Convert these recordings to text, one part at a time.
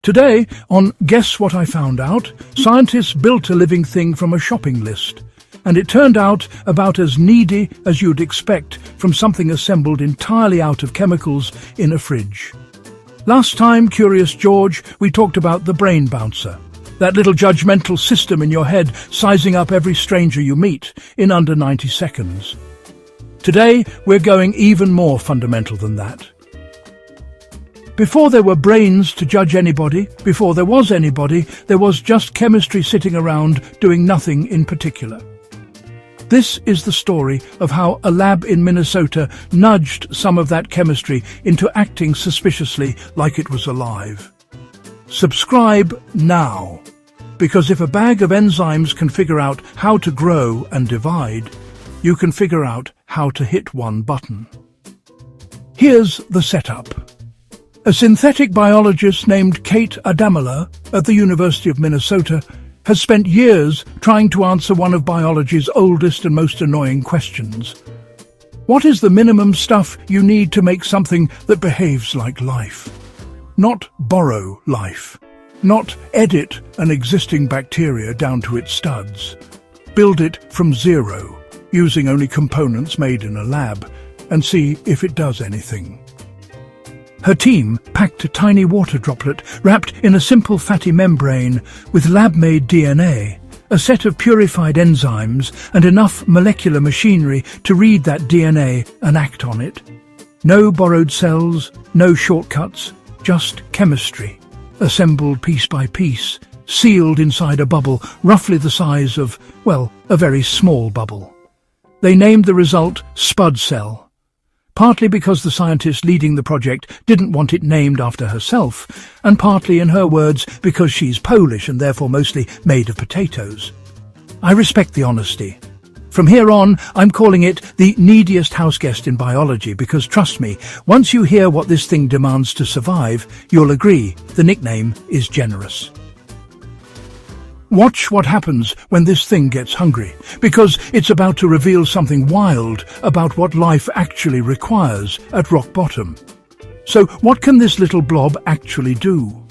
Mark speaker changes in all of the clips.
Speaker 1: Today, on Guess What I Found Out, scientists built a living thing from a shopping list. And it turned out about as needy as you'd expect from something assembled entirely out of chemicals in a fridge. Last time, Curious George, we talked about the brain bouncer. That little judgmental system in your head sizing up every stranger you meet in under 90 seconds. Today, we're going even more fundamental than that. Before there were brains to judge anybody, before there was anybody, there was just chemistry sitting around doing nothing in particular. This is the story of how a lab in Minnesota nudged some of that chemistry into acting suspiciously like it was alive. Subscribe now, because if a bag of enzymes can figure out how to grow and divide, you can figure out how to hit one button. Here's the setup. A synthetic biologist named Kate Adamler at the University of Minnesota has spent years trying to answer one of biology's oldest and most annoying questions. What is the minimum stuff you need to make something that behaves like life? Not borrow life. Not edit an existing bacteria down to its studs. Build it from zero, using only components made in a lab, and see if it does anything. Her team packed a tiny water droplet wrapped in a simple fatty membrane with lab-made DNA, a set of purified enzymes and enough molecular machinery to read that DNA and act on it. No borrowed cells, no shortcuts, just chemistry, assembled piece by piece, sealed inside a bubble roughly the size of, well, a very small bubble. They named the result SpudCell. Partly because the scientist leading the project didn't want it named after herself, and partly, in her words, because she's Polish and therefore mostly made of potatoes. I respect the honesty. From here on, I'm calling it the neediest houseguest in biology because, trust me, once you hear what this thing demands to survive, you'll agree the nickname is generous. Watch what happens when this thing gets hungry, because it's about to reveal something wild about what life actually requires at rock bottom. So what can this little blob actually do?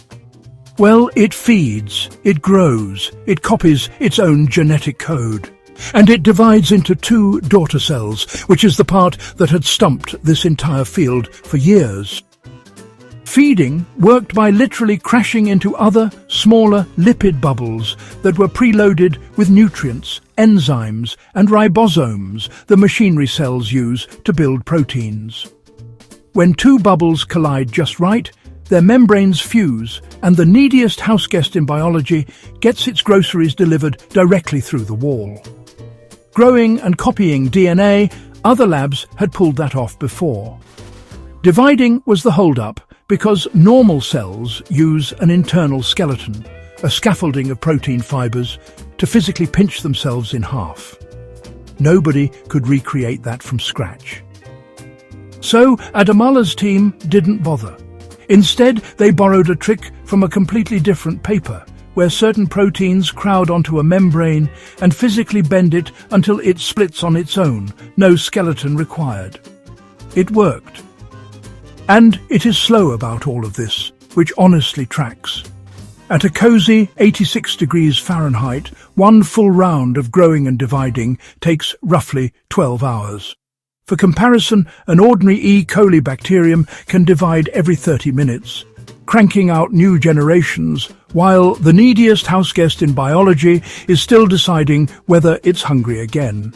Speaker 1: Well, it feeds, it grows, it copies its own genetic code. And it divides into two daughter cells, which is the part that had stumped this entire field for years. Feeding worked by literally crashing into other, smaller lipid bubbles that were preloaded with nutrients, enzymes, and ribosomes the machinery cells use to build proteins. When two bubbles collide just right, their membranes fuse, and the neediest houseguest in biology gets its groceries delivered directly through the wall. Growing and copying DNA, other labs had pulled that off before. Dividing was the hold-up, because normal cells use an internal skeleton, a scaffolding of protein fibers, to physically pinch themselves in half. Nobody could recreate that from scratch. So Adamler's team didn't bother. Instead, they borrowed a trick from a completely different paper, where certain proteins crowd onto a membrane and physically bend it until it splits on its own, no skeleton required. It worked. And it is slow about all of this, which honestly tracks. At a cozy 86 degrees Fahrenheit, one full round of growing and dividing takes roughly 12 hours. For comparison, an ordinary E. coli bacterium can divide every 30 minutes, cranking out new generations, while the neediest houseguest in biology is still deciding whether it's hungry again.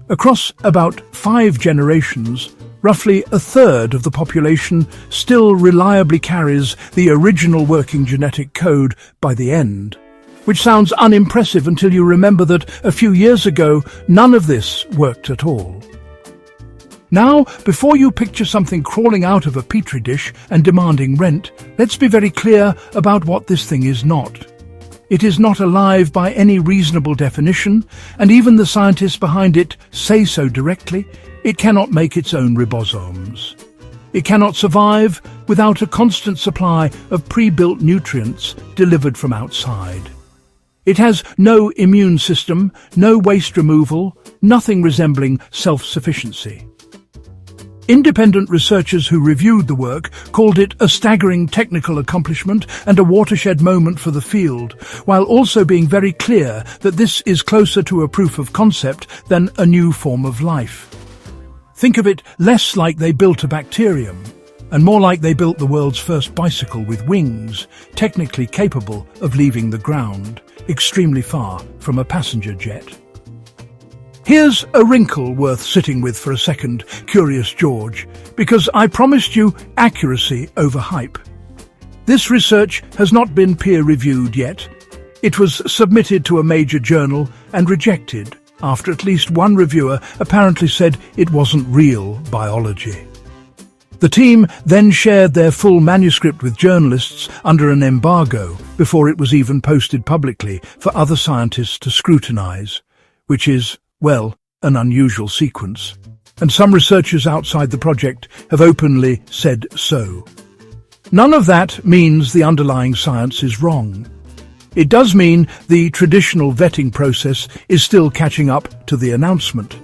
Speaker 1: Across about 5 generations, roughly a third of the population still reliably carries the original working genetic code by the end, which sounds unimpressive until you remember that a few years ago none of this worked at all. Now, before you picture something crawling out of a petri dish and demanding rent, let's be very clear about what this thing is not. It is not alive by any reasonable definition, and even the scientists behind it say so directly. It cannot make its own ribosomes. It cannot survive without a constant supply of pre-built nutrients delivered from outside. It has no immune system, no waste removal, nothing resembling self-sufficiency. Independent researchers who reviewed the work called it a staggering technical accomplishment and a watershed moment for the field, while also being very clear that this is closer to a proof of concept than a new form of life. Think of it less like they built a bacterium, and more like they built the world's first bicycle with wings, technically capable of leaving the ground, extremely far from a passenger jet. Here's a wrinkle worth sitting with for a second, Curious George, because I promised you accuracy over hype. This research has not been peer-reviewed yet. It was submitted to a major journal and rejected after at least one reviewer apparently said it wasn't real biology. The team then shared their full manuscript with journalists under an embargo before it was even posted publicly for other scientists to scrutinize, which is, well, an unusual sequence. And some researchers outside the project have openly said so. None of that means the underlying science is wrong. It does mean the traditional vetting process is still catching up to the announcement.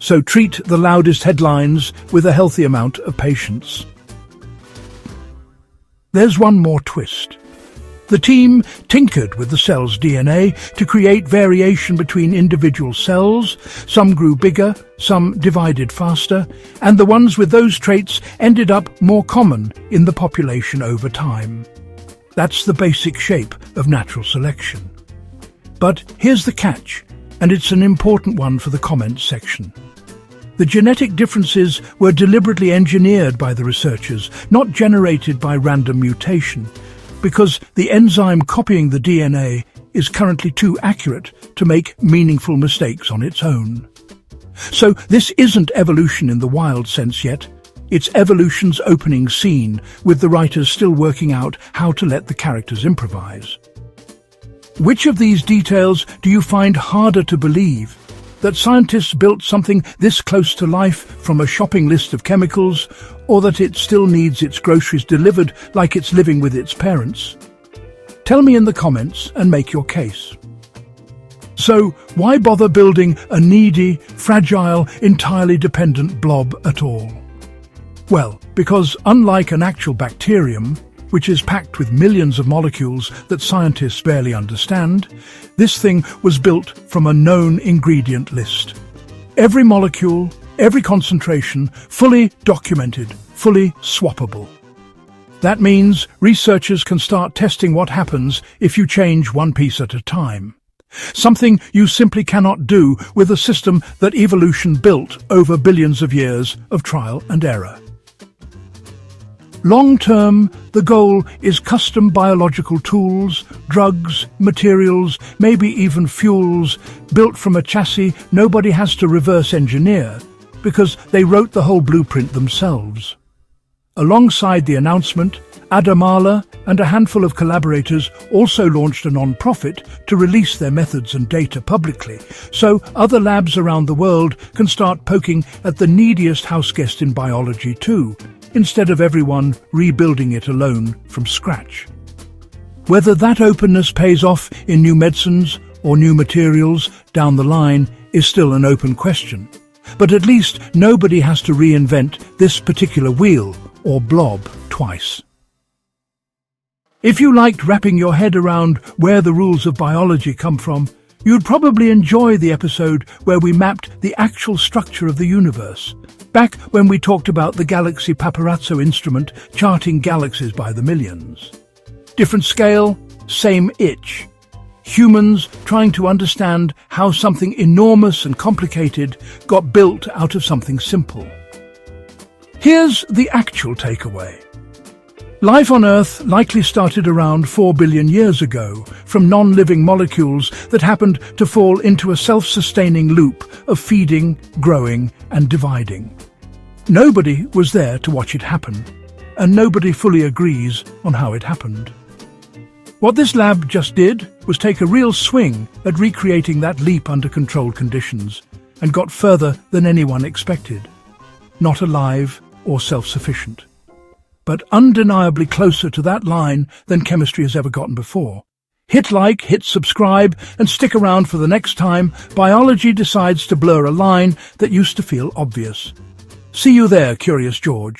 Speaker 1: So treat the loudest headlines with a healthy amount of patience. There's one more twist. The team tinkered with the cell's DNA to create variation between individual cells. Some grew bigger, some divided faster, and the ones with those traits ended up more common in the population over time. That's the basic shape of natural selection. But here's the catch, and it's an important one for the comments section. The genetic differences were deliberately engineered by the researchers, not generated by random mutation, because the enzyme copying the DNA is currently too accurate to make meaningful mistakes on its own. So this isn't evolution in the wild sense yet. It's evolution's opening scene, with the writers still working out how to let the characters improvise. Which of these details do you find harder to believe? That scientists built something this close to life from a shopping list of chemicals, or that it still needs its groceries delivered like it's living with its parents? Tell me in the comments and make your case. So, why bother building a needy, fragile, entirely dependent blob at all? Well, because unlike an actual bacterium, which is packed with millions of molecules that scientists barely understand, this thing was built from a known ingredient list. Every molecule, every concentration, fully documented, fully swappable. That means researchers can start testing what happens if you change one piece at a time. Something you simply cannot do with a system that evolution built over billions of years of trial and error. Long-term, the goal is custom biological tools, drugs, materials, maybe even fuels, built from a chassis nobody has to reverse engineer, because they wrote the whole blueprint themselves. Alongside the announcement, Adamala and a handful of collaborators also launched a non-profit to release their methods and data publicly, so other labs around the world can start poking at the neediest houseguest in biology too, instead of everyone rebuilding it alone from scratch. Whether that openness pays off in new medicines or new materials down the line is still an open question. But at least nobody has to reinvent this particular wheel or blob twice. If you liked wrapping your head around where the rules of biology come from, you'd probably enjoy the episode where we mapped the actual structure of the universe, back when we talked about the Galaxy Paparazzo instrument charting galaxies by the millions. Different scale, same itch. Humans trying to understand how something enormous and complicated got built out of something simple. Here's the actual takeaway. Life on Earth likely started around 4 billion years ago from non-living molecules that happened to fall into a self-sustaining loop of feeding, growing, and dividing. Nobody was there to watch it happen, and nobody fully agrees on how it happened. What this lab just did was take a real swing at recreating that leap under controlled conditions, and got further than anyone expected. Not alive or self-sufficient, but undeniably closer to that line than chemistry has ever gotten before. Hit like, hit subscribe, and stick around for the next time biology decides to blur a line that used to feel obvious. See you there, Curious George.